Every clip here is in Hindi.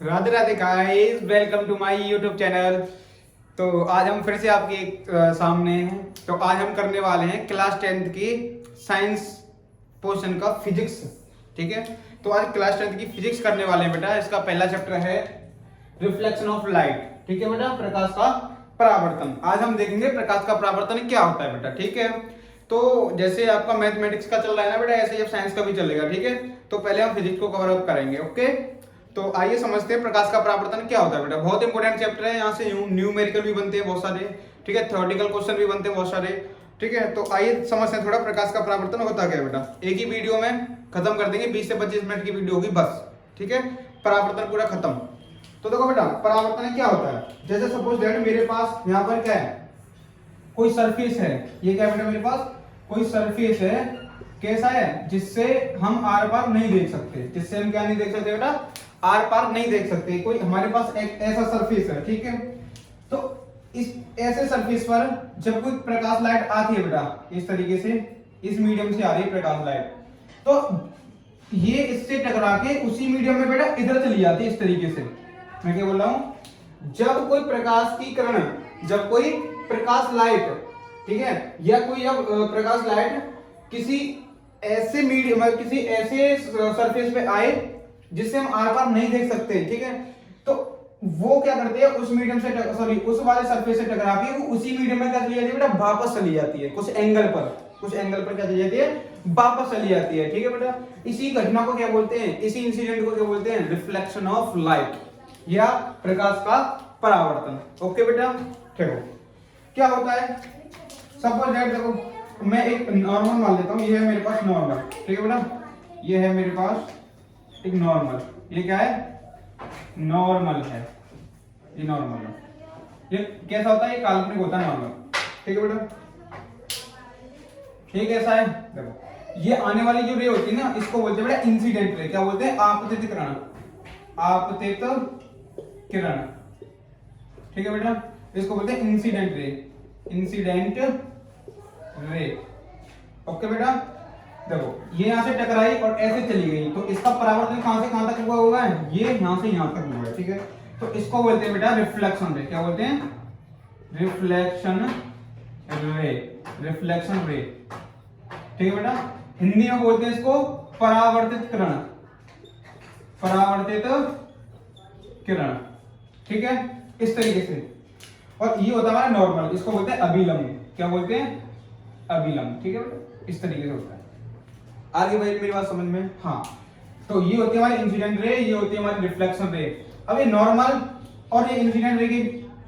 Radhe Radhe guys, welcome to my YouTube channel. तो आज हम फिर से आपके सामने हैं। तो आज हम करने वाले हैं क्लास 10th की साइंस पोर्शन का फिजिक्स। ठीक है, तो आज क्लास 10th की फिजिक्स करने वाले हैं बेटा। इसका पहला चैप्टर है रिफ्लेक्शन ऑफ लाइट। ठीक है बेटा, प्रकाश का परावर्तन। आज हम देखेंगे प्रकाश का परावर्तन क्या होता है बेटा। ठीक है, तो जैसे आपका मैथमेटिक्स का चल रहा है ना बेटा, ऐसे ही अब साइंस का भी चलेगा। ठीक है, तो पहले हम फिजिक्स को कवर अप करेंगे। ओके, तो आइए समझते हैं प्रकाश का परावर्तन क्या होता है बेटा। बहुत इंपॉर्टेंट चैप्टर है, यहाँ से न्यूमेरिकल भी बनते हैं बहुत सारे। ठीक है, थ्योरेटिकल क्वेश्चन भी बनते हैं बहुत सारे। ठीक है, तो आइए समझते हैं थोड़ा प्रकाश का परावर्तन होता क्या है बेटा। एक ही वीडियो में खत्म कर देंगे, 20 से 25 मिनट की वीडियो होगी बस। ठीक है, परावर्तन पूरा खत्म। तो देखो बेटा, परावर्तन क्या होता है। जैसे सपोज दैट मेरे पास यहाँ पर क्या है, कोई सरफेस है। ये क्या है बेटा, मेरे पास कोई सरफेस है। कैसा है, जिससे हम आर पार नहीं देख सकते। जिससे हम क्या नहीं देख सकते बेटा, आर पार नहीं देख सकते। कोई हमारे पास एक ऐसा सरफेस है। ठीक है, तो इस ऐसे सरफेस पर जब कोई प्रकाश लाइट आती है बेटा, इस तरीके से इस मीडियम से आ रही है प्रकाश लाइट, तो ये इससे टकरा के उसी मीडियम में बेटा इधर चली जाती है। इस तरीके से मैं क्या बोल रहा हूं, जब कोई प्रकाश की किरण, जब कोई प्रकाश लाइट, ठीक है, या कोई जब प्रकाश लाइट किसी ऐसे मीडियम, किसी ऐसे सरफेस पे आए जिससे हम आर पार नहीं देख सकते। ठीक है, तो वो क्या करते हैं, उस मीडियम से सॉरी उस वाले सरफेस से टकरा के वो उसी मीडियम में क्या चली जाती है बेटा, वापस चली जाती है। कुछ एंगल पर क्या चली जाती है, वापस चली जाती है। ठीक है बेटा, इसी घटना को क्या बोलते हैं, इसी इंसिडेंट को क्या बोलते हैं, रिफ्लेक्शन ऑफ लाइट या प्रकाश का परावर्तन। ओके बेटा, ठीक है। क्या होता है, सपोज दैट देखो, मैं एक नॉर्मल मान लेता हूं। ये है मेरे पास नॉर्मल। ठीक है बेटा, ये है मेरे पास एक नॉर्मल। ये क्या है, नॉर्मल है। ये नॉर्मल है। ये कैसा होता है, ये काल्पनिक होता है नॉर्मल। ठीक है बेटा, ये कैसा है, देखो ये आने वाली जो रे होती है ना, इसको बोलते हैं बेटा इंसिडेंट रे। क्या बोलते हैं, आपतित किरण। आपतित किरण। ठीक है बेटा, इसको बोलते हैं incident ray. Incident ray. Okay बेटा, देखो ये यहां से टकराई और ऐसे चली गई, तो इसका परावर्तन कहां से कहां तक हुआ होगा, ये यहां से यहां तक हुआ है। ठीक है, तो इसको बोलते हैं बेटा रिफ्लेक्शन रे। क्या बोलते हैं, रिफ्लेक्शन रे। रिफ्लेक्शन रे। ठीक है बेटा, हिंदी में बोलते हैं इसको परावर्तित किरण। परावर्तित किरण। ठीक है, इस तरीके से। और ये होता है हमारा नॉर्मल, इसको बोलते हैं अभिलंब। क्या बोलते हैं, अभिलंब। ठीक है बेटा, इस तरीके से होता है। आगे भाई मेरी बात समझ में, हाँ। तो ये होती है हमारी इंसिडेंट रे, ये होती है हमारी रिफ्लेक्शन रे। अब ये नॉर्मल और ये इंसिडेंट रे के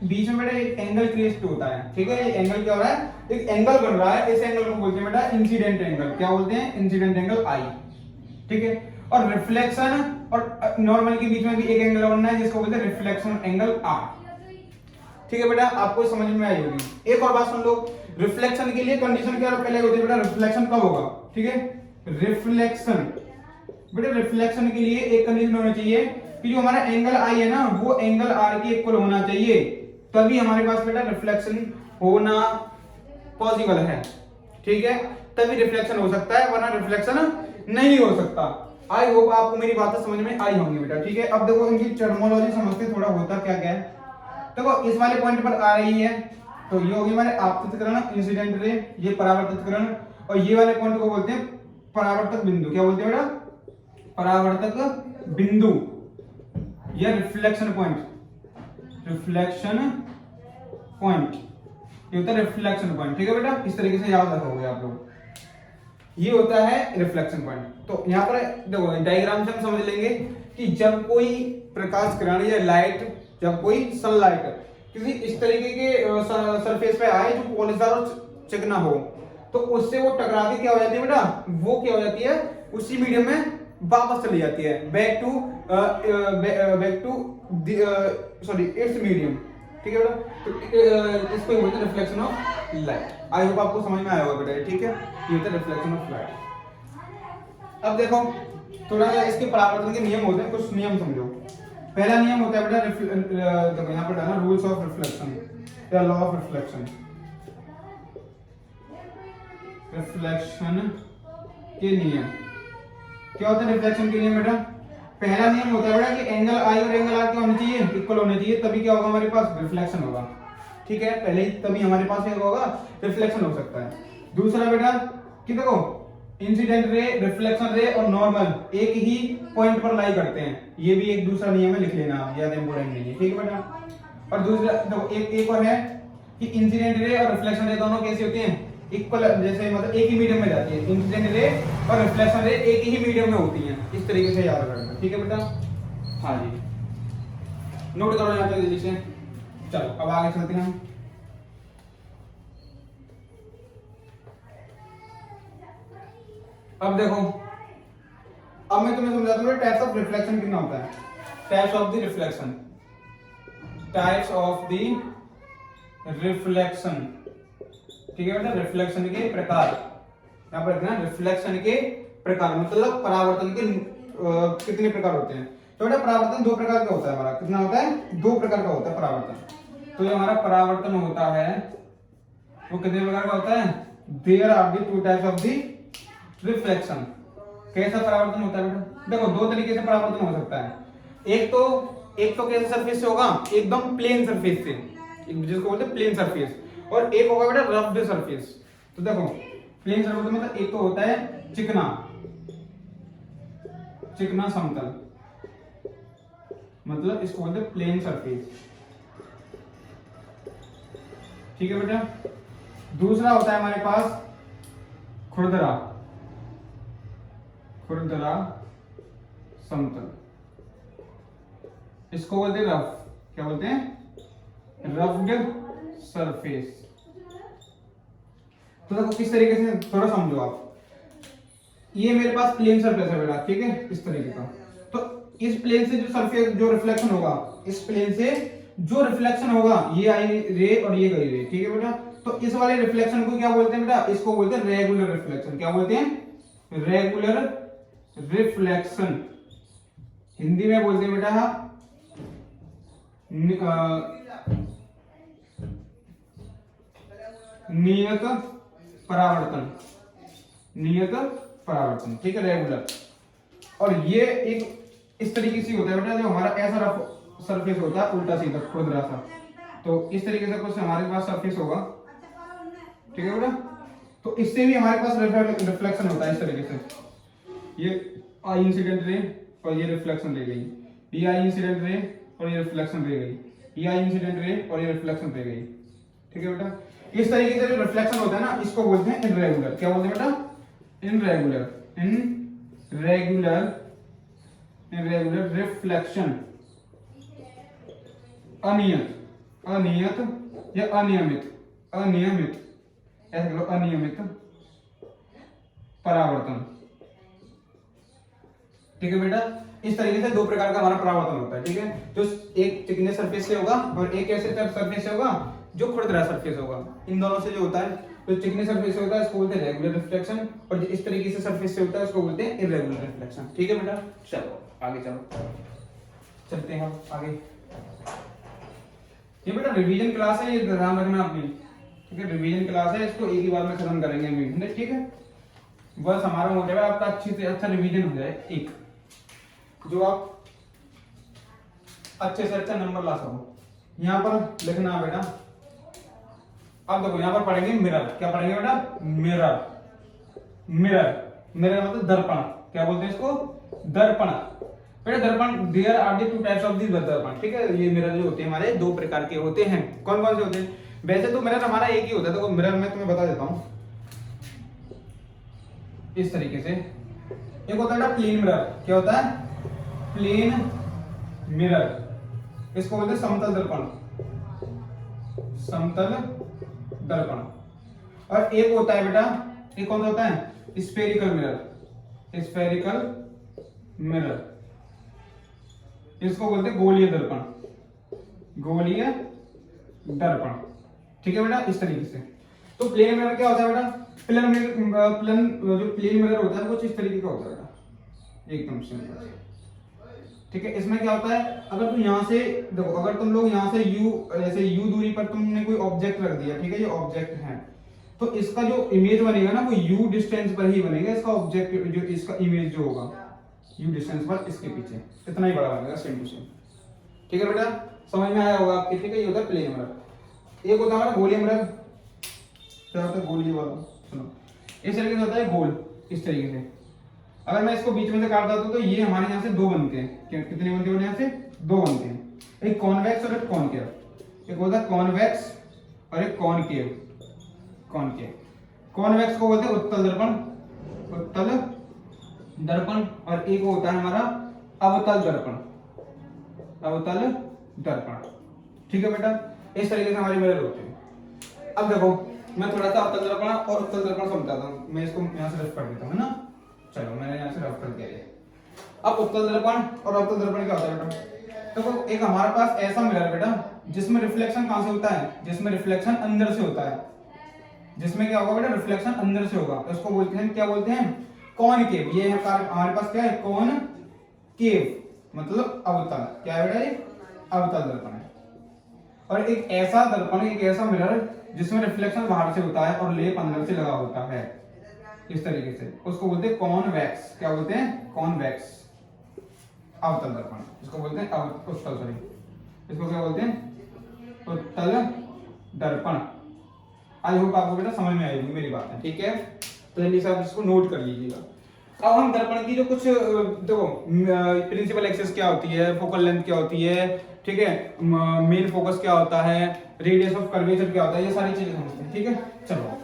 बीच में बेटा एक एंगल क्रिएट होता है। ठीक है, ये एंगल क्या हो रहा है, एक एंगल बन रहा है। इस एंगल को बोलते हैं बेटा इंसिडेंट एंगल। क्या बोलते हैं, इंसिडेंट एंगल आई। ठीक है, और रिफ्लेक्शन और नॉर्मल के बीच में भी एक एंगल बनना है, जिसको बोलते हैं रिफ्लेक्शन एंगल आर। ठीक है बेटा, आपको समझ में आई होगी। एक और बात सुन लो, रिफ्लेक्शन के लिए कंडीशन क्या पहले होती है बेटा, रिफ्लेक्शन कब होगा। ठीक है, रिफ्लेक्शन बेटा, रिफ्लेक्शन के लिए एक कंडीशन होना चाहिए कि जो हमारा एंगल आई है ना, वो एंगल आर के इक्वल होना चाहिए, तभी हमारे पास बेटा रिफ्लेक्शन होना पॉसिबल है। ठीक है, तभी रिफ्लेक्शन हो सकता है, वरना रिफ्लेक्शन नहीं हो सकता। आई होप आपको मेरी बातें समझ में आई होंगी बेटा। ठीक है, अब देखो इनकी टर्मिनोलॉजी समझते थोड़ा, होता क्या क्या है। देखो इस वाले पॉइंट पर आ रही है, तो ये होगी हमारे आपतित किरण, इंसिडेंट रे, ये परावर्तित किरण। और ये वाले पॉइंट को बोलते हैं परावर्तक बिंदु। क्या बोलते हैं बेटा, परावर्तक बिंदु या रिफ्लेक्शन पॉइंट। रिफ्लेक्शन पॉइंट, ये होता है रिफ्लेक्शन पॉइंट। ठीक है बेटा, इस तरीके से याद रखोगे आप लोग, ये होता है रिफ्लेक्शन पॉइंट। तो यहाँ पर देखो डायग्राम से हम समझ लेंगे कि जब कोई प्रकाश किरण या लाइट, जब कोई सनलाइट किसी इस तरीके के सरफेस पे आए जो पॉलिशदार और चिकना हो, तो उससे वो टकरा के क्या हो जाती है बेटा, वो क्या हो जाती है, उसी मीडियम में वापस चली जाती है, back to sorry it's medium. ठीक है बेटा, तो इसको बोलते हैं reflection of light. I hope आपको समझ में आया होगा बेटा। ठीक है, ये होता है रिफ्लेक्शन ऑफ लाइट। अब देखो थोड़ा सा इसके परावर्तन के नियम होते हैं, कुछ नियम समझो। पहला नियम होता है बेटा, देखो यहाँ पर डालना रूल्स ऑफ रिफ्लेक्शन या लॉ ऑफ रिफ्लेक्शन। रिफ्लेक्शन के नियम क्या होता है, रिफ्लेक्शन के नियम बेटा, पहला नियम होता है बेटा कि एंगल आई और एंगल आर क्या होने चाहिए, इक्वल होने चाहिए, तभी क्या होगा हमारे पास रिफ्लेक्शन होगा। ठीक है, पहले ही तभी हमारे पास क्या होगा, रिफ्लेक्शन हो सकता है। दूसरा बेटा कि देखो इंसिडेंट रे, रिफ्लेक्शन रे और नॉर्मल एक ही पॉइंट पर लाई करते हैं, ये भी एक दूसरा नियम है, लिख लेना आप, ज्यादा इंपॉर्टेंट नहीं है। ठीक है बेटा। और दूसरा देखो एक और है कि इंसिडेंट रे और रिफ्लेक्शन रे दोनों कैसे होते हैं, इक्वल, जैसे मतलब एक ही मीडियम में जाती है। इंसिडेंट रे और रिफ्लेक्शन रे एक ही मीडियम में होती हैं, इस तरीके से याद रखना। ठीक है बेटा, हाँ जी, नोट करो यहाँ पे जल्दी से। चलो अब आगे चलते हैं हम। अब देखो, अब मैं तुम्हें समझाता हूँ टाइप्स ऑफ रिफ्लेक्शन कितना होता है। Types of the reflection, types of the reflection. ठीक है बेटा, रिफ्लेक्शन के प्रकार, यहाँ पर रखना रिफ्लेक्शन के प्रकार, मतलब परावर्तन के कितने प्रकार होते हैं। तो बेटा परावर्तन दो प्रकार का होता है हमारा, कितना होता है, दो प्रकार का होता है परावर्तन। तो जो हमारा परावर्तन होता है वो कितने प्रकार का होता है, there are the two types of the reflection. कैसा परावर्तन होता है बेटा, देखो दो तरीके से परावर्तन हो सकता है। एक तो कैसे सरफेस से होगा, एकदम प्लेन सरफेस से, जिसको बोलते हैं प्लेन सरफेस, और एक होगा बेटा रफ्ड सरफेस। तो देखो प्लेन सरफेस मतलब एक तो होता है चिकना समतल, मतलब इसको बोलते हैं प्लेन सरफेस। ठीक है बेटा। दूसरा होता है हमारे पास खुरदरा समतल, इसको बोलते हैं रफ, क्या बोलते हैं, रफ्ड सरफेस। तो देखो किस तरीके से, थोड़ा समझो आप, ये मेरे पास प्लेन सरफेस है बेटा, ठीक है, इस तरीके का। तो इस प्लेन से जो सरफेस, जो रिफ्लेक्शन होगा, इस प्लेन से जो रिफ्लेक्शन होगा, ये आई रे और ये गई रे। ठीक है बेटा। तो इस वाले रिफ्लेक्शन को क्या बोलते हैं बेटा, इसको बोलते हैं रेगुलर रिफ्लेक्शन। क्या बोलते हैं, रेगुलर रिफ्लेक्शन। हिंदी में बोलते हैं बेटा नियत परावर्तन। ठीक है, रेगुलर। और ये एक इस तरीके से होता है बेटा, जो हमारा ऐसा रफ सरफेस होता है, उल्टा सीधा खुरदरा सा, तो इस तरीके से कुछ हमारे पास सरफेस होगा। ठीक है बेटा। तो इससे भी हमारे पास रिफ्लेक्शन होता है इस तरीके से, ये आई इंसिडेंट रे और ये रिफ्लेक्शन रह गई, ये आई इंसिडेंट रे और ये रिफ्लेक्शन रह गई, ये आई इंसिडेंट रे और ये रिफ्लेक्शन रह गई। ठीक है बेटा। इस तरीके से जो रिफ्लेक्शन होता है ना, इसको बोलते हैं इनरेगुलर। क्या बोलते हैं बेटा, इनरेगुलर रिफ्लेक्शन। अनियत या अनियमित ऐसे करो, अनियमित परावर्तन। ठीक है बेटा। इस तरीके से दो प्रकार का हमारा परावर्तन होता है। ठीक है, जो एक चिकने सरफेस से होगा और एक ऐसे सरफेस से होगा जो खुरदरा सरफेस होगा। इन दोनों से जो होता है, तो चिकने सरफेस से होता है इसको बोलते हैं रेगुलर रिफ्लेक्शन, और इस तरीके से सरफेस से होता है उसको बोलते हैं इररेगुलर रिफ्लेक्शन। ठीक है बेटा, चलो आगे चलते हैं हम आगे। ये बेटा रिवीजन क्लास है, ये ध्यान रखना आपने। ठीक है, रिवीजन क्लास है, इसको एक ही बार में खत्म करेंगे हम। ठीक है, बस हमारा मोटिव है आपका अच्छी से अच्छा रिवीजन हो जाए, एक जो आप अच्छे से अच्छा नंबर ला सको। यहाँ पर लिखना बेटा, अब देखो यहाँ पर पढ़ेंगे मिरर। क्या पढ़ेंगे बेटा, मिरर मतलब दर्पण। क्या बोलते हैं इसको, दर्पण। बेटा दर्पण, there are the two types of the darpan. ठीक है, ये मिरर जो होते हैं हमारे दो प्रकार के होते हैं। कौन कौन से होते हैं, वैसे तो मिरर हमारा एक ही होता है, तो मिरर मैं तुम्हें बता देता हूँ इस तरीके से। एक होता है प्लेन मिरर। क्या होता है, प्लेन मिरर, इसको बोलते हैं समतल दर्पण। और एक होता है बेटा, एक कौन सा होता है, स्फेरिकल मिरर, इसको बोलते हैं गोलीय दर्पण। ठीक है बेटा, इस तरीके से। तो प्लेन मिरर क्या होता है बेटा, प्लेन जो प्लेन मिरर होता है कुछ इस तरीके का होता है बेटा, एकदम सिंपल। ठीक है, इसमें क्या होता है, अगर तुम यहाँ से देखो, अगर तुम लोग यहाँ से ऐसे u दूरी पर तुमने कोई ऑब्जेक्ट रख दिया, ठीक है, ये ऑब्जेक्ट है, तो इसका जो इमेज बनेगा ना वो u डिस्टेंस पर ही बनेगा। इसका ऑब्जेक्ट जो इसका इमेज जो होगा, u डिस्टेंस पर इसके पीछे, इतना ही बड़ा बनेगा सेम टू सेम। ठीक है बेटा, समझ में आया होगा आपके। ठीक है, ये होता है प्लेन मिरर। एक होता है हमारा गोलीय मिरर। क्या होता है गोलीय वाला, सुनो, इस तरीके से होता है गोल, इस तरीके से। अगर मैं इसको बीच में से काट देता हूं तो ये हमारे यहाँ से दो बनते हैं। कितने बनते हैं यहाँ से? दो बनते हैं, एक कॉन्वेक्स और एक कॉनकेव। एक होता है कॉन्वेक्स और एक कॉनकेव। कॉनकेव, कॉन्वेक्स को बोलते हैं उत्तल दर्पण, उत्तल दर्पण, और एक होता है हमारा अवतल दर्पण, अवतल दर्पण। ठीक है बेटा, इस तरीके से हमारे मिरर होते हैं। अब देखो मैं थोड़ा सा अवतल दर्पण और उत्तल दर्पण समझाता हूँ। मैं इसको यहाँ से रफ कर देता हूँ, है ना। चलो मैंने यहाँ से रफ कर दिया। अब उत्तल दर्पण और अवतल दर्पण क्या होता है बेटा? तो एक हमारे पास ऐसा मिरर है बेटा जिसमें रिफ्लेक्शन कहाँ से होता है? जिसमें रिफ्लेक्शन अंदर से होता है। जिसमें क्या होगा बेटा? रिफ्लेक्शन अंदर से होगा। उसको बोलते हैं, क्या बोलते हैं? कॉनकेव। ये हमारे पास क्या है? कॉनकेव मतलब अवतल। क्या है बेटा? ये अवतल दर्पण है। और एक ऐसा दर्पण, एक ऐसा मिरर जिसमें रिफ्लेक्शन बाहर से होता है और लेप अंदर से लगा होता है, इस तरीके से, उसको बोलते हैं कॉन्वेक्स। क्या बोलते हैं? कॉन्वेक्स अवतल दर्पण। इसको बोलते हैं उत्तल, सॉरी, इसको क्या बोलते हैं? उत्तल दर्पण। आई होप आपको बेटा समझ में आएगी मेरी बात है। ठीक है, तो जल्दी से आप इसको नोट कर लीजिएगा। अब हम दर्पण की जो कुछ देखो प्रिंसिपल एक्सिस क्या होती है, फोकल लेंथ क्या होती है, ठीक है, मेन फोकस क्या होता है, रेडियस ऑफ कर्वेचर क्या होता है, ये सारी चीजें समझते हैं। ठीक है, चलो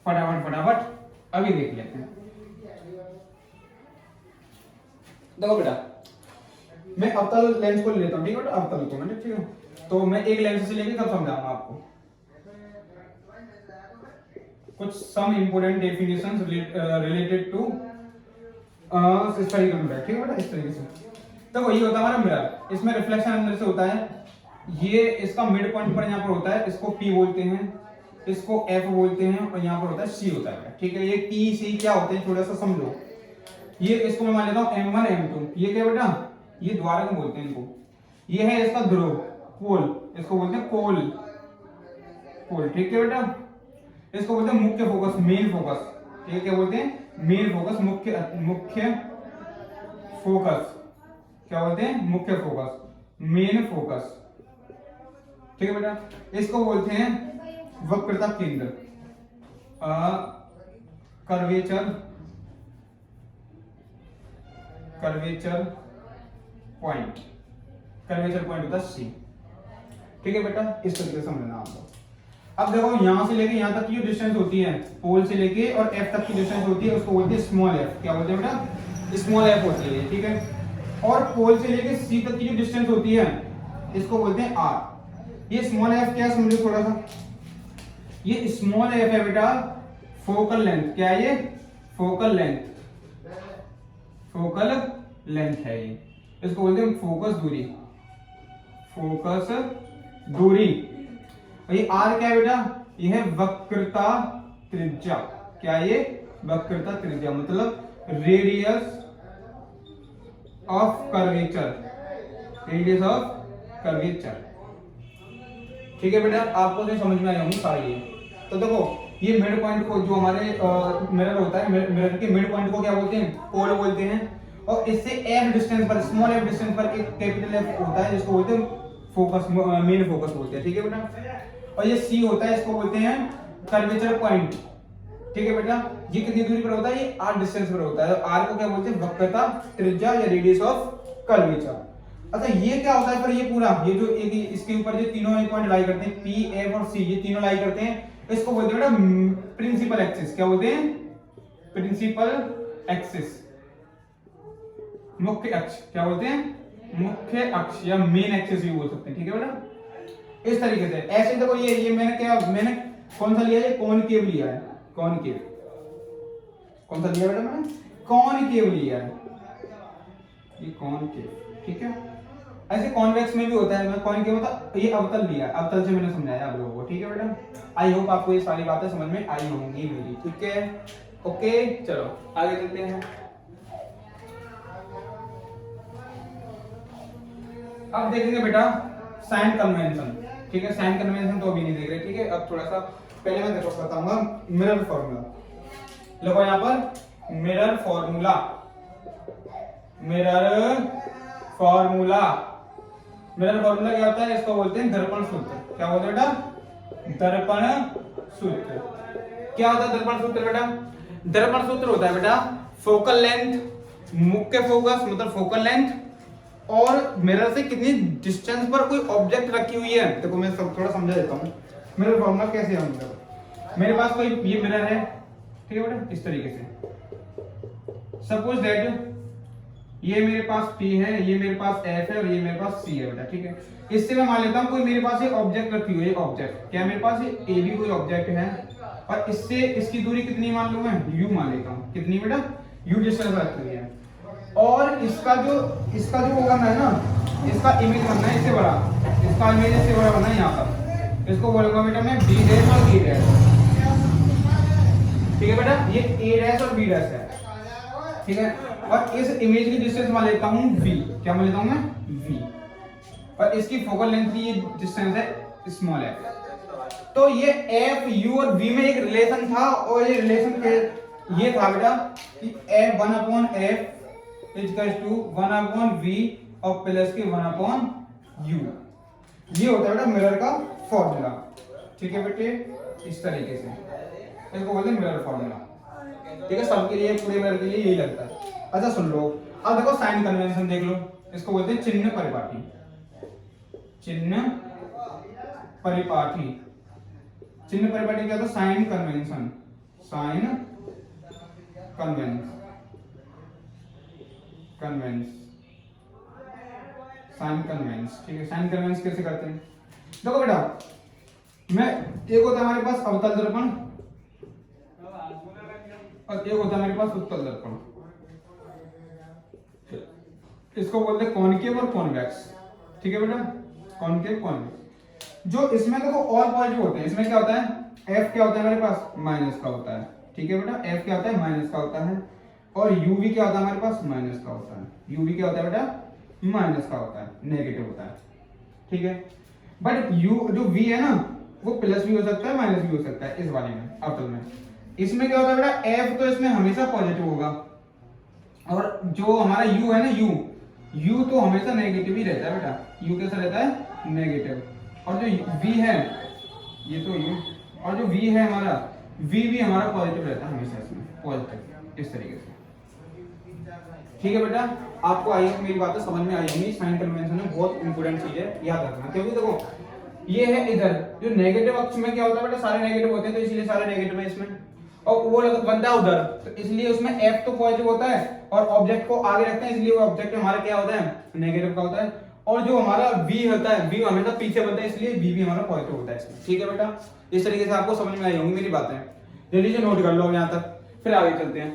फटाफट फटाफट अभी देख लेते हैं। देखो बेटा, मैं अवतल लेंस को लेता हूँ। ठीक है बेटा, अवतल को मैंने, ठीक है, तो मैं एक लेंस से लेके कब समझाऊंगा आपको कुछ some important definitions related to spherical mirror. ठीक है बेटा, इस तरीके से। तो वही होता है हमारा मिरर, इसमें रिफ्लेक्शन अंदर से होता है। ये इसका मिड पॉइंट पर यहाँ पर होता है, इसको P बोलते हैं, इसको F बोलते हैं, और यहाँ पर होता है C होता है। ठीक है, ये T C क्या होते हैं थोड़ा सा समझो। ये इसको मैं मान लेता हूँ M1 M2। ये क्या बेटा? ये द्वारक बोलते हैं इनको। ये है इसका ध्रुव, पोल, इसको बोलते हैं पोल, पोल। ठीक है बेटा, इसको बोलते हैं मुख्य फोकस, मेन फोकस। ठीक है, क्या बोलते हैं? मेन फोकस, मुख्य फोकस। क्या बोलते हैं? मुख्य फोकस, मेन फोकस। ठीक है बेटा, इसको बोलते हैं वक्रता केंद्र, curvature, curvature point. Curvature point होता है C। ठीक है बेटा, इस तरीके से समझना आपको। अब देखो यहां से लेके यहां तक की जो डिस्टेंस होती है, पोल से लेके और F तक की डिस्टेंस होती है, उसको बोलते हैं स्मॉल f। क्या बोलते हैं बेटा? स्मॉल f होती है। ठीक है, और पोल से लेके C तक की जो डिस्टेंस होती है, इसको बोलते हैं r। ये स्मॉल f क्या समझो थोड़ा सा। ये स्मॉल f है बेटा फोकल लेंथ। क्या है ये? फोकल लेंथ, फोकल लेंथ है ये। इसको बोलते हैं फोकस दूरी, फोकस दूरी। और ये r क्या है बेटा? ये है वक्रता त्रिज्या। क्या है ये? वक्रता त्रिज्या मतलब radius of curvature, radius of curvature. ठीक है बेटा, आपको तो समझ में आया होंगे सारे ये। तो देखो ये मिड पॉइंट को, जो हमारे मिरर होता है, मिरर के मिड पॉइंट को क्या बोलते हैं? पोल बोलते हैं। और इससे f डिस्टेंस पर, स्मॉल f डिस्टेंस पर एक कैपिटल F होता है, जिसको बोलते हैं फोकस, मेन फोकस बोलते हैं। ठीक है बेटा, और ये C होता है, इसको बोलते हैं कर्वेचर पॉइंट। ठीक है बेटा, ये कितनी दूरी पर होता है? ये r डिस्टेंस पर होता है। r को क्या बोलते हैं? वक्रता त्रिज्या या रेडियस ऑफ कर्वेचर। अच्छा ये क्या होता है फिर? ये पूरा, ये जो एक इसके ऊपर जो तीनों पॉइंट लाई करते हैं, P, F और C, ये तीनों लाई करते हैं, इसको बोलते हैं बेटा प्रिंसिपल एक्सिस। क्या बोलते हैं? प्रिंसिपल एक्सिस, मुख्य अक्ष। क्या बोलते हैं? मुख्य अक्ष या मेन एक्सिस भी बोल सकते हैं। ठीक है बेटा, इस तरीके से। ऐसे देखो ये मैंने कौन सा लिया है? कॉनकेव लिया है, कॉनकेव। कौन सा लिया बेटा मैंने? कॉनकेव लिया है, ये कॉनकेव। ठीक है, ऐसे कॉन्वेक्स में भी होता है। मैं कॉनकेव होता, ये अवतल लिया, अवतल से मैंने समझाया आप लोगों को। ठीक है बेटा, आई होप आपको ये सारी बातें समझ में आई होंगी मेरी। ठीक है, ओके, चलो आगे चलते हैं। अब देखेंगे बेटा साइन कन्वेंशन। ठीक है, साइन कन्वेंशन तो अभी नहीं देख रहे। ठीक है, अब थोड़ा सा पहले मैं देखो बताऊंगा मिरर फॉर्मूला। देखो यहाँ पर mirror formula, mirror formula. Mirror formula क्या होता है? इसको बोलते हैं दर्पण सूत्र। क्या बोलते हैं बेटा? दर्पण सूत्र। क्या होता है दर्पण सूत्र बेटा? दर्पण सूत्र होता है बेटा फोकल लेंथ, मुख्य फोकस मतलब फोकल लेंथ, और मिरर से कितनी डिस्टेंस पर कोई ऑब्जेक्ट रखी हुई है। देखो मैं सब थोड़ा समझा देता हूँ मिरर फॉर्मूला कैसे है। मतलब मेरे पास कोई ये मिरर है, ठीक है बेटा, इस तरीके से। सपोज दैट ये मेरे पास P है, ये मेरे पास F है और ये मेरे पास C है बेटा, ठीक है। इससे मैं मान लेता हूँ कोई मेरे पास ये ऑब्जेक्ट रखी हुई है, ऑब्जेक्ट क्या मेरे पास ये AB कोई ऑब्जेक्ट है, और इससे इसकी दूरी कितनी मान लूं मैं? U मान लेता हूँ। कितनी बेटा? U डिस्टेंस रखी हुई है। और इसका जो वो करना है ना, इसका इमेज बनना है इससे बड़ा, इसका इमेज इससे बड़ा बनना है यहाँ पर। इसको बोलूंगा बेटा मैं B डैश और A डैश, ठीक है बेटा। ये A डैश और B डैश है, ठीक है। और इस इमेज की डिस्टेंस मान लेता हूँ V। क्या मान लेता हूँ मैं? V। और इसकी फोकल लेंथ की ये डिस्टेंस है स्मॉल f। तो ये F, U और V में एक रिलेशन था, और ये रिलेशन ये था बेटा कि F 1/f equals to 1/v और प्लस के 1/u। ये होता है बेटा मिरर का फॉर्मूला, ठीक है बेटे, इस तरीके से इसको बोलते हैं मिरर फॉर्मूला, ठीक है। सबके लिए, पूरे मिरर के लिए यही लगता है। अच्छा सुन लो, अब देखो साइन कन्वेंशन देख लो, इसको बोलते हैं चिन्ह परिपाटी। चिन्ह परिपाटी, चिन्ह परिपाटी क्या होता है? Sign convention, sign convention, convention, sign convention, ठीक है। साइन कन्वेंस कैसे करते हैं? देखो बेटा, मैं एक होता है हमारे पास अवतल दर्पण और एक होता है मेरे पास उत्तल दर्पण। इसको बोलते हैं कॉनकेव और कॉन्वेक्स, ठीक है बेटा, कॉनकेव कॉन्वेक्स। जो इसमें देखो ऑल पॉजिटिव होते हैं, इसमें क्या होता है? F क्या होता है हमारे पास? माइनस का होता है, ठीक है बेटा। F क्या होता है? माइनस का होता है। और UV क्या होता है हमारे पास? माइनस का होता है। UV क्या होता है बेटा? माइनस का होता है, नेगेटिव होता है, ठीक है। बट जो V है ना, वो प्लस भी हो सकता है, माइनस भी हो सकता है इस वाले में, अवतल में। इसमें क्या होता है बेटा? F तो इसमें हमेशा पॉजिटिव होगा, और जो हमारा U है ना, U तो हमेशा नेगेटिव ही रहता है बेटा। U कैसा रहता है? नेगेटिव। और जो V है, ये तो U, और जो V है हमारा, V भी हमारा पॉजिटिव रहता है हमेशा, इसमें पॉजिटिव, इस तरीके से, ठीक है बेटा। आपको आई है मेरी बातें समझ में आई होंगी। साइन कन्वेंशन में बहुत इंपॉर्टेंट चीज है, याद रखना। क्योंकि देखो ये है इधर जो नेगेटिव अक्ष में क्या होता है बेटा? सारे नेगेटिव होते हैं, तो इसलिए सारे नेगेटिव है इसमें। और वो बनता है उधर, तो इसलिए उसमें F तो पॉजिटिव होता है, और ऑब्जेक्ट को आगे रखते हैं, इसलिए वो ऑब्जेक्ट हमारा क्या होता है? नेगेटिव का होता है। और जो हमारा V होता है, V हमेशा पीछे बनता है, इसलिए V भी हमारा पॉजिटिव होता है इसमें, ठीक है बेटा। इस तरीके से आपको समझ में आई होंगी मेरी बातें। जल्दी से नोट कर लो यहाँ तक, फिर आगे चलते हैं,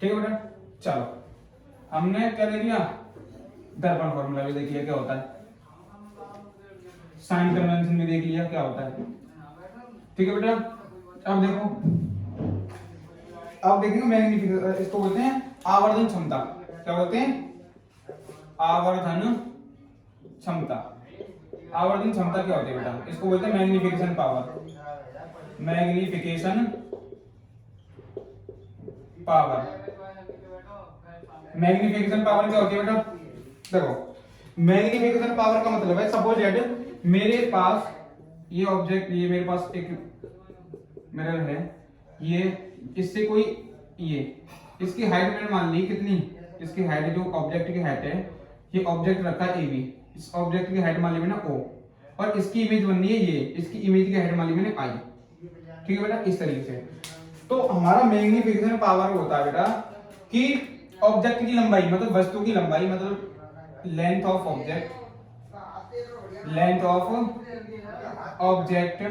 ठीक है बेटा। चलो, हमने क्या देख लिया? दर्पण फॉर्मूला भी देख लिया क्या होता है, साइन कन्वेंशन भी देख लिया क्या होता है, ठीक है बेटा। अब देखो, अब देखेंगे मैग्नीफिकेशन, इसको बोलते हैं आवर्धन क्षमता। क्या बोलते हैं? आवर्धन क्षमता। आवर्धन क्षमता क्या होती है बेटा? इसको बोलते हैं magnification power. Magnification power, magnification power क्या होती है बेटा? देखो, मैग्नीफिकेशन पावर का मतलब है, सपोज दैट मेरे पास ये ऑब्जेक्ट, ये मेरे पास एक मिरर है, ये इससे कोई ये इसकी हाइट मैंने मान ली कितनी? इसकी हाइट, जो ऑब्जेक्ट की हाइट है, ये ऑब्जेक्ट रखा है AB, इस ऑब्जेक्ट की हाइट मान ली मैंने O, और इसकी इमेज बननी है ये, इसकी इमेज की हाइट मान ली मैंने I, ठीक है बेटा, इस तरीके से। तो हमारा मैग्नीफिकेशन पावर होता है बेटा कि ऑब्जेक्ट की लंबाई मतलब वस्तु की लंबाई, मतलब length of object, length of object,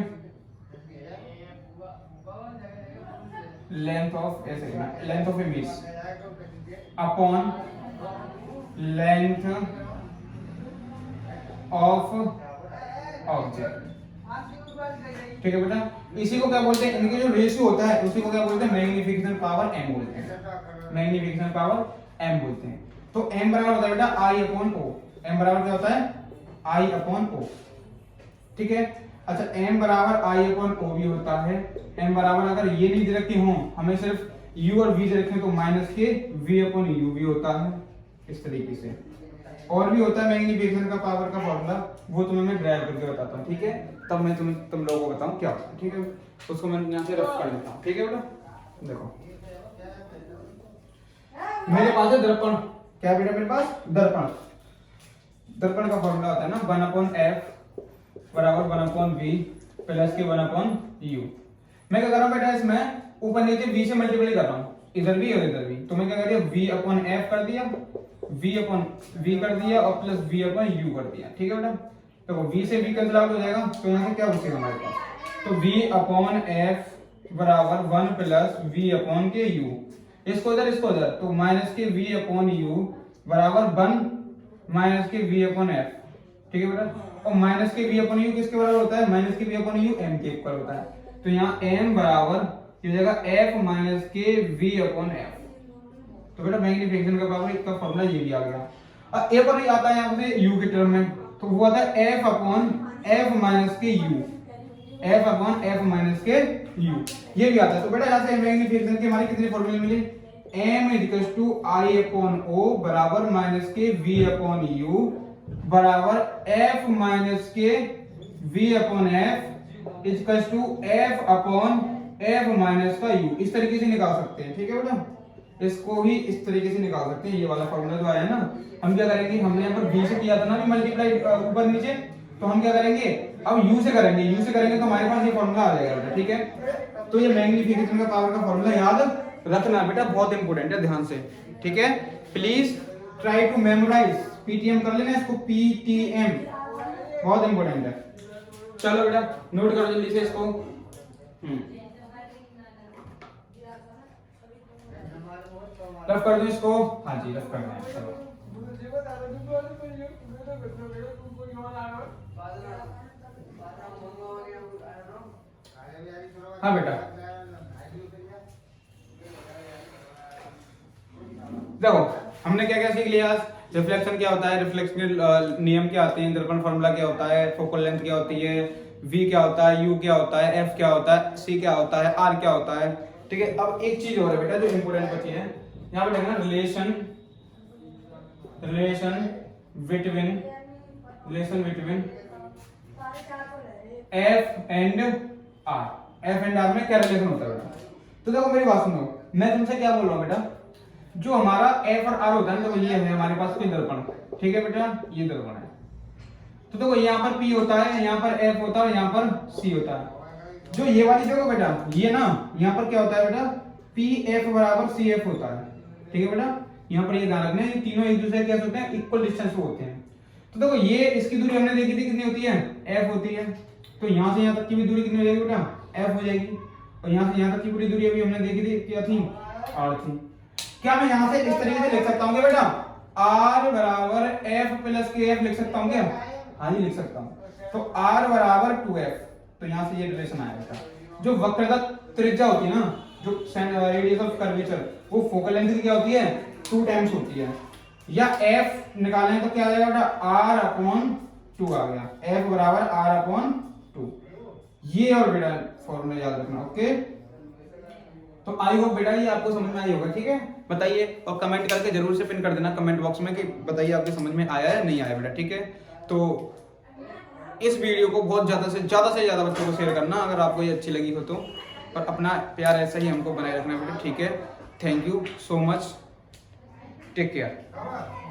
length of length of image upon length of object, ठीक है बेटा। इसी को क्या बोलते हैं? इनके जो रेशियो होता है उसी को क्या बोलते हैं? मैग्नीफिकेशन पावर M बोलते हैं। मैग्नीफिकेशन पावर M बोलते हैं। तो M बराबर होता है बेटा I अपॉन O। M बराबर क्या होता है? I अपॉन O, ठीक है। अच्छा, M बराबर I अपॉन O भी होता है। M बराबर अगर ये नहीं दे रखी हो, हमें सिर्फ u और v से रखें तो माइनस के v अपॉन u भी होता है इस तरीके से। और भी होता है मैग्नीफिकेशन का पावर का फॉर्मूला, वो तुम्हें मैं ड्राइव करके बताता हूँ, ठीक है? तब मैं तुम लोगों को बताऊँ क्या होता है, ठीक है? उसको मैं यहाँ से रफ कर लेता हूँ, ठीक है बेटा? देखो मेरे पास है दर्पण, क्या बेटा मेरे पास? दर्पण। दर्पण का फॉर्मूला होता है ना 1/f बराबर 1/v प्लस के 1/u। मैं क्या कर रहा हूँ बेटा, इसमें ऊपर नीचे v से मल्टीप्लाई कर रहा हूँ, इधर भी और इधर भी। तो मैं क्या कर दिया, v/f कर दिया, v/v कर दिया और प्लस v/u कर दिया, ठीक है बेटा? तो v से v कैंसिल आउट हो जाएगा, तो यहाँ से क्या बचेगा हमारे पास? तो v/f बराबर 1 प्लस v/u। इसको इधर तो माइनस के v/u बराबर 1 माइनस के v/f, ठीक है बेटा? और माइनस के v/u किसके बराबर होता है? माइनस के v/u m के इक्वल होता है। तो यहाँ m बराबर ये हो जाएगा f माइनस के v/f। तो बेटा मैग्नीफिकेशन का पावर इसका फॉर्मूला ये भी आ गया। और एक और आता है यहाँ पे u के टर्म में, तो वो आता है f/f माइनस के u, f/f माइनस के u, ये भी आता है। तो बेटा यहाँ से मैग्नीफिकेशन की हमारी कितनी फॉर्मूले मिली? m I/o बराबर माइनस के v/u बराबर f माइनस के v/f equals to f/f minus का u। इस तरीके से निकाल सकते हैं, ठीक है बेटा? इसको ही इस तरीके से निकाल सकते हैं। ये वाला फॉर्मूला जो आया है ना, हम क्या करेंगे, हमने यहाँ पर v से किया था ना भी मल्टीप्लाई ऊपर नीचे, तो हम क्या करेंगे अब u से करेंगे। u से करेंगे तो हमारे पास ये फॉर्मूला आ जाएगा बेटा, ठीक है? तो ये मैग्नीफिकेशन का पावर का फॉर्मूला याद रखना बेटा, बहुत इंपॉर्टेंट है, ध्यान से, ठीक है? प्लीज ट्राई टू मेमोराइज, पीटीएम कर लेना इसको, पीटीएम बहुत इंपॉर्टेंट है। चलो बेटा नोट करो जल्दी से इसको। रफ कर दो इसको, हाँ जी रफ करना है। चलो हाँ बेटा देखो हमने क्या क्या सीख लिया आज? रिफ्लेक्शन क्या होता है, रिफ्लेक्शन के नियम क्या आते हैं, दर्पण फॉर्मूला क्या होता है, फोकल लेंथ क्या होती है, v क्या होता है, u क्या होता है, f क्या होता है, c क्या होता है, r क्या होता है, ठीक है? अब एक चीज और है बेटा जो इंपोर्टेंट बची है, यहाँ पे देखना relation between f and r में क्या रिलेशन होता है बेटा? तो देखो मेरी बात सुनो, मैं तुमसे क्या बोल रहा हूँ बेटा, जो हमारा f और r होता है ना, तो ये है हमारे पास कोई दर्पण, ठीक है बेटा? ये दर्पण है। तो देखो यहाँ पर p होता है, यहाँ पर f होता है, यहाँ पर c होता है। जो ये वाली देखो बेटा, ये ना यहाँ पर क्या होता है बेटा, pf बराबर cf होता है, ठीक है बेटा? यहाँ पर ये ध्यान रखना है, तीनों एक दूसरे के होते हैं, इक्वल डिस्टेंस पे होते हैं। तो देखो ये इसकी दूरी हमने देखी थी कितनी होती है, f होती है। तो यहाँ से यहाँ तक की भी दूरी कितनी हो जाएगी बेटा, f हो जाएगी। और यहाँ से यहाँ तक की पूरी दूरी अभी हमने देखी थी क्या थी, r थी। क्या मैं यहाँ से इस तरीके से लिख सकता हूँ क्या बेटा, r बराबर f प्लस के f लिख सकता हूँ क्या? हाँ जी लिख सकता हूँ। तो r बराबर 2f, तो यहाँ से ये रिलेशन आया बेटा। जो वक्र का त्रिज्या होती है ना, जो रेडियस ऑफ कर्वेचर, वो फोकल लेंथ की क्या होती है, 2 टाइम्स होती है। या f निकालें तो क्या आ जाएगा बेटा, r/2 आ गया, f बराबर r/2। ये और बेटा फॉर्मूला याद रखना, ओके? तो आई होप बेटा ये आपको समझ में आई होगा, ठीक है? बताइए और कमेंट करके जरूर से पिन कर देना कमेंट बॉक्स में कि बताइए आपके समझ में आया है नहीं आया बेटा, ठीक है? तो इस वीडियो को बहुत ज़्यादा से ज़्यादा बच्चों को शेयर करना अगर आपको ये अच्छी लगी हो तो, और अपना प्यार ऐसा ही हमको बनाए रखना बेटा, ठीक है? Thank you so much, take care.